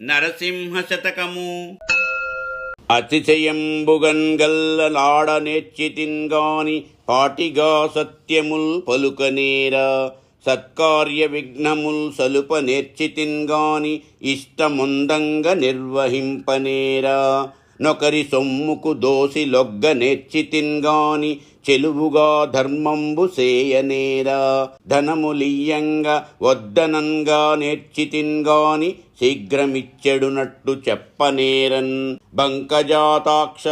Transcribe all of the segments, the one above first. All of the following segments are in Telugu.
నరసింహ శతకము. అతిశయంబుగన్ గల్లలాడ నేర్చితిన్గాని పాటిగా సత్యముల్ పలుకనేరా. సత్కార్య విఘ్నముల్ సలుప నేర్చితిన్గాని ఇష్టముందంగ నిర్వహింపనేరా. నొకరి సొమ్ముకు దోసి లొగ్గ నేర్చితిన్గాని చెలువుగా ధర్మంబు సేయనేరా. ధనములియ్యంగ వద్దనంగా నేర్చితిన్గాని శీఘ్రమిచ్చెడునట్టు చెప్పనేరన్. బంకజాతాక్ష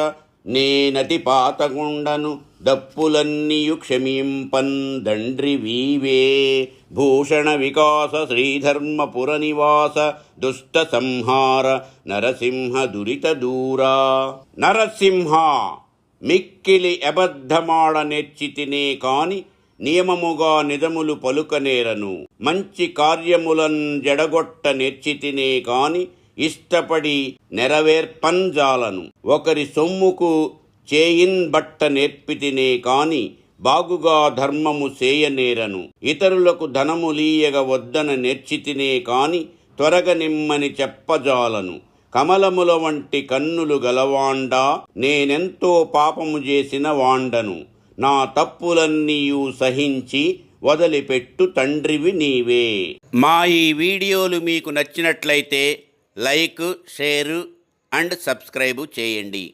నేనతి పాతగుండను దప్పులన్నీయు క్షమింపన్ దండ్రి వీవే. భూషణ వికాస శ్రీధర్మపుర నివాస దుష్ట సంహార నరసింహ దురిత దూరా. నరసింహ మిక్కిలి అబద్ధమాడ నేర్చితినే కాని నియమముగా నిజములు పలుకనేరను. మంచి కార్యములన్ జడగొట్ట నేర్చితినే కాని ఇష్టపడి నెరవేర్పంజాలను. ఒకరి సొమ్ముకు చేయిన్ బట్ట నేర్పితినే కాని బాగుగా ధర్మము సేయనేరను. ఇతరులకు ధనములీయగ వద్దన నేర్చితినే కాని త్వరగ నిమ్మని చెప్పజాలను. కమలముల వంటి కన్నులు గలవాండా నేనెంతో పాపము చేసిన వాండను. నా తప్పులన్నీయూ సహించి వదిలిపెట్టు తండ్రివి నీవే. మా ఈ వీడియోలు మీకు నచ్చినట్లయితే లైక్, షేరు అండ్ సబ్స్క్రైబు చేయండి.